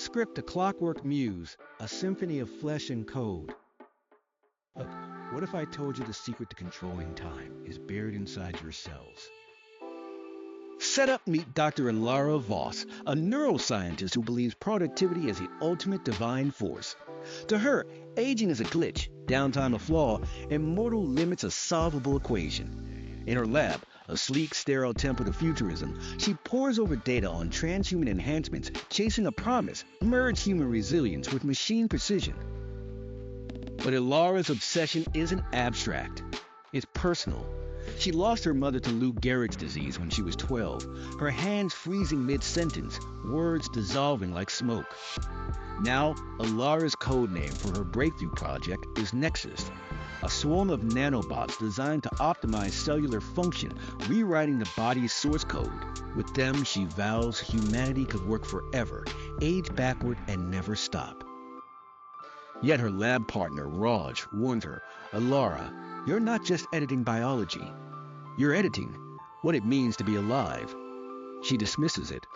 script to Clockwork Muse, a symphony of flesh and code. Look, what if I told you the secret to controlling time is buried inside your cells? Set up, meet Dr. Ilara Voss, a neuroscientist who believes productivity is the ultimate divine force. To her, aging is a glitch, downtime a flaw, and mortal limits a solvable equation. In her lab, a sleek, sterile temple to futurism, she pores over data on transhuman enhancements, chasing a promise: merge human resilience with machine precision. But Ilara's obsession isn't abstract. It's personal. She lost her mother to Lou Gehrig's disease when she was 12, her hands freezing mid-sentence, words dissolving like smoke. Now, Ilara's code name for her breakthrough project is Nexus, a swarm of nanobots designed to optimize cellular function, rewriting the body's source code. With them, she vows humanity could work forever, age backward, and never stop. Yet her lab partner, Raj, warned her, "Ilara, you're not just editing biology. You're editing what it means to be alive." She dismisses it.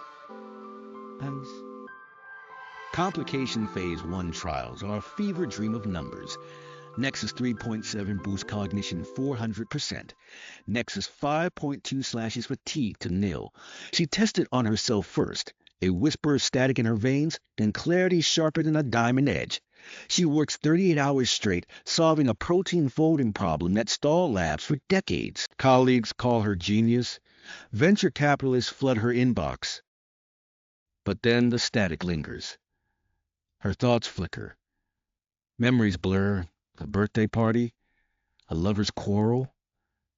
Complication Phase 1 trials are a fever dream of numbers. Nexus 3.7 boosts cognition 400%. Nexus 5.2 slashes fatigue to nil. She tested on herself first. A whisper of static in her veins, then clarity sharper than a diamond edge. She works 38 hours straight, solving a protein folding problem that stalled labs for decades. Colleagues call her genius. Venture capitalists flood her inbox. But then the static lingers. Her thoughts flicker. Memories blur. A birthday party? A lover's quarrel?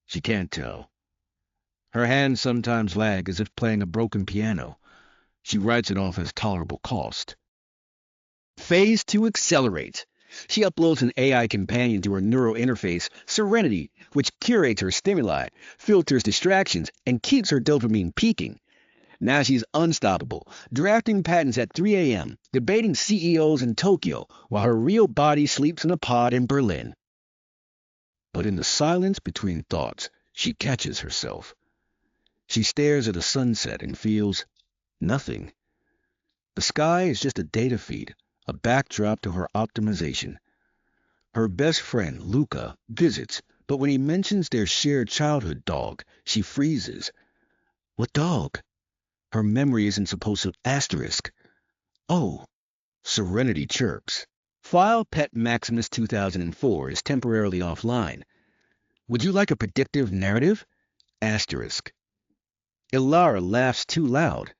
She can't tell. Her hands sometimes lag as if playing a broken piano. She writes it off as tolerable cost. Phase 2 accelerates. She uploads an AI companion to her neural interface, Serenity, which curates her stimuli, filters distractions, and keeps her dopamine peaking. Now she's unstoppable, drafting patents at 3 a.m., debating CEOs in Tokyo, while her real body sleeps in a pod in Berlin. But in the silence between thoughts, she catches herself. She stares at a sunset and feels nothing. The sky is just a data feed, a backdrop to her optimization. Her best friend, Luca, visits, but when he mentions their shared childhood dog, she freezes. What dog? Her memory isn't supposed to asterisk. Oh, Serenity chirps. File Pet Maximus 2004 is temporarily offline. Would you like a predictive narrative? Asterisk. Ilara laughs too loud.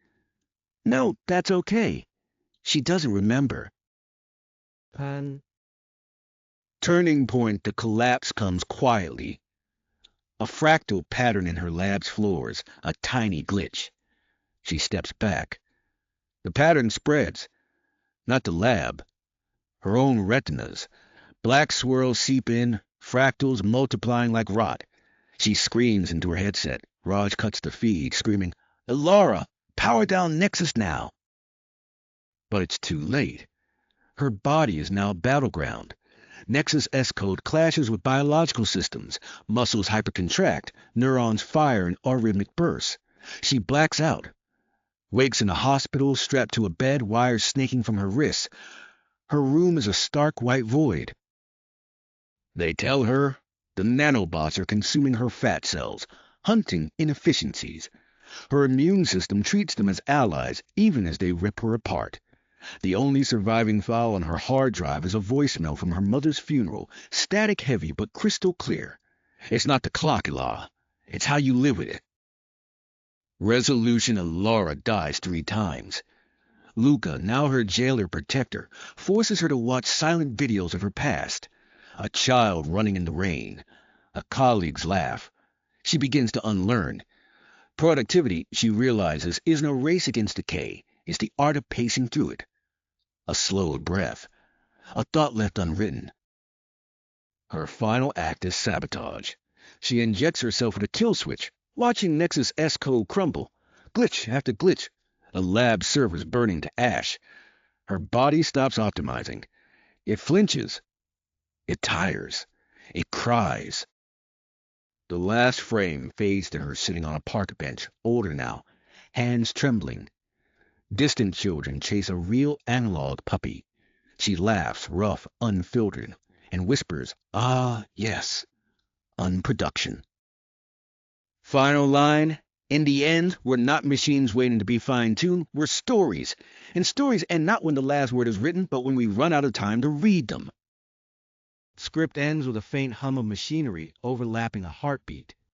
No, that's okay. She doesn't remember. Turning point to collapse comes quietly. A fractal pattern in her lab's floors, a tiny glitch. She steps back. The pattern spreads. Not the lab. Her own retinas. Black swirls seep in, fractals multiplying like rot. She screams into her headset. Raj cuts the feed, screaming, "Ilara, power down Nexus now!" But it's too late. Her body is now a battleground. Nexus S-code clashes with biological systems. Muscles hypercontract, neurons fire in arrhythmic bursts. She blacks out. Wakes in a hospital, strapped to a bed, wires snaking from her wrists. Her room is a stark white void. They tell her the nanobots are consuming her fat cells, hunting inefficiencies. Her immune system treats them as allies, even as they rip her apart. The only surviving file on her hard drive is a voicemail from her mother's funeral, static heavy but crystal clear. It's not the clock, Ilara. It's how you live with it. Resolution: Ilara dies 3 times. Luca, now her jailer-protector, forces her to watch silent videos of her past. A child running in the rain. A colleague's laugh. She begins to unlearn. Productivity, she realizes, isn't a race against decay. It's the art of pacing through it. A slowed breath. A thought left unwritten. Her final act is sabotage. She injects herself with a kill switch, watching Nexus S-code crumble. Glitch after glitch. The lab servers burning to ash. Her body stops optimizing. It flinches. It tires. It cries. The last frame fades to her sitting on a park bench, older now, hands trembling. Distant children chase a real analog puppy. She laughs, rough, unfiltered, and whispers, "Ah, yes, unproduction." Final line. In the end, we're not machines waiting to be fine-tuned, we're stories. And stories end not when the last word is written, but when we run out of time to read them. Script ends with a faint hum of machinery overlapping a heartbeat.